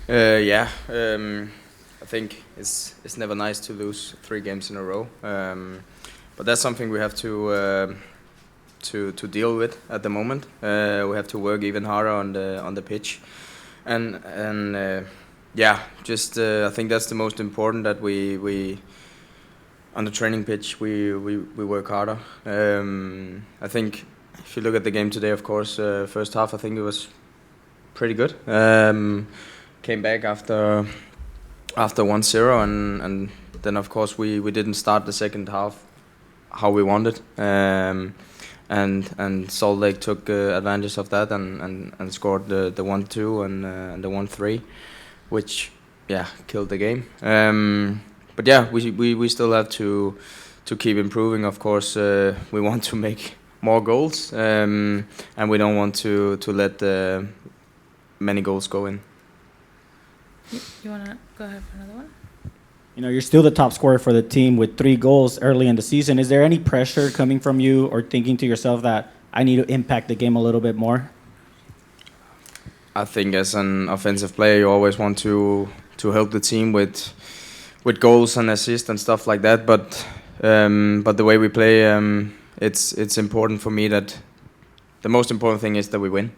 Yeah, I think it's never nice to lose 3 games in a row, but that's something we have to deal with at the moment. We have to work even harder on the pitch, and yeah, just I think that's the most important that we on the training pitch we work harder. I think if you look at the game today, of course, first half I think it was pretty good. Came back after 1-0, and then of course we didn't start the second half how we wanted, and Salt Lake took advantage of that and scored the 1-2 and the 1-3, which killed the game. But yeah, we still have to keep improving. Of course, we want to make more goals, and we don't want to let many goals go in. You want to go ahead for another one? You know, you're still the top scorer for the team with 3 goals early in the season. Is there any pressure coming from you or thinking to yourself that I need to impact the game a little bit more? I think as an offensive player, you always want to help the team with goals and assists and stuff like that. But the way we play, it's important for me that the most important thing is that we win,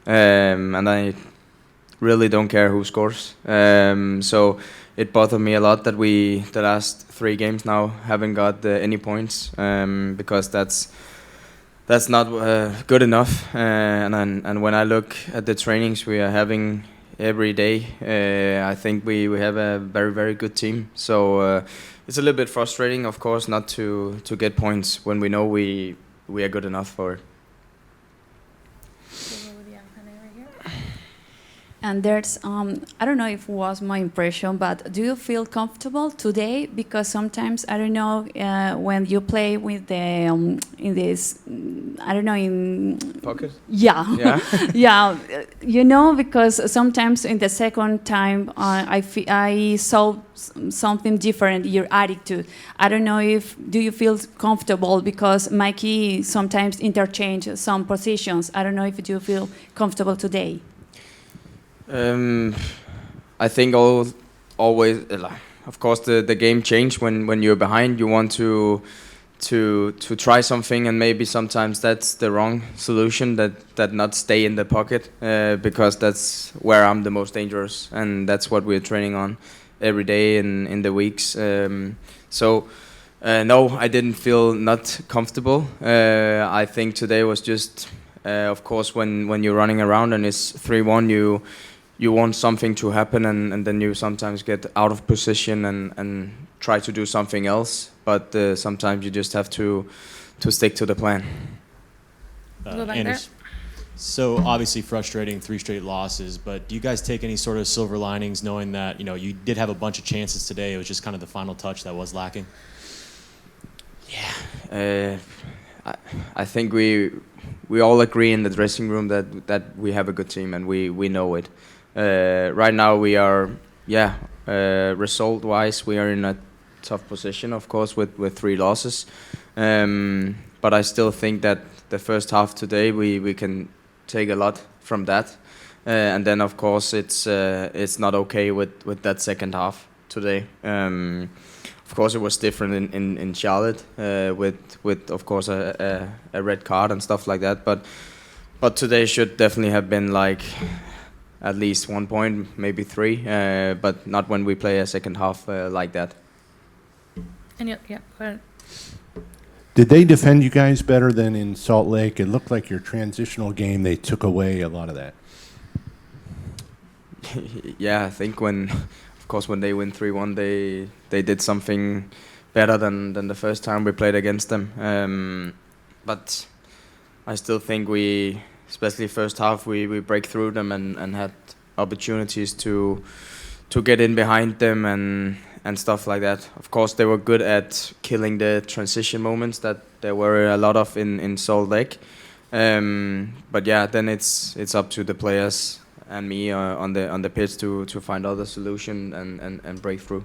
and I really don't care who scores. So it bothered me a lot that we the last 3 games now haven't got any points, because that's not good enough. And when I look at the trainings we are having every day, I think we have a very, very good team. So it's a little bit frustrating, of course, not to get points when we know we are good enough for it. And there's, I don't know if it was my impression, but do you feel comfortable today? Because sometimes, I don't know, when you play with the, in this, I don't know, in... Pocket? Yeah. Yeah. Yeah, you know, because sometimes in the second time, I saw something different, your attitude. I don't know if, do you feel comfortable? Because Mikey sometimes interchange some positions. I don't know if you feel comfortable today. I think always, of course, the game changed when you're behind. You want to try something, and maybe sometimes that's the wrong solution. That not stay in the pocket, because that's where I'm the most dangerous, and that's what we're training on every day in the weeks. No, I didn't feel not comfortable. I think today was just, of course, when you're running around and it's 3-1, you want something to happen, and then you sometimes get out of position and try to do something else. But sometimes you just have to stick to the plan. Anders, so obviously frustrating 3 straight losses, but do you guys take any sort of silver linings knowing that, you know, you did have a bunch of chances today? It was just kind of the final touch that was lacking. Yeah, I think we all agree in the dressing room that we have a good team, and we know it. Right now we are, result-wise, we are in a tough position, of course, with 3 losses. But I still think that the first half today, we can take a lot from that. And then, of course, it's not okay with that second half today. Of course, it was different in Charlotte, with of course a red card and stuff like that. But today should definitely have been like at least 1 point, maybe 3, but not when we play a second half like that. and go ahead. Did they defend you guys better than in Salt Lake? It looked like your transitional game, they took away a lot of that. Yeah, I think when they win 3-1, they did something better than the first time we played against them. But I still think we, especially first half, we break through them and had opportunities to get in behind them and stuff like that. Of course, they were good at killing the transition moments that there were a lot of in Salt Lake. But yeah, then it's up to the players and me on the pitch to find other solution and break through.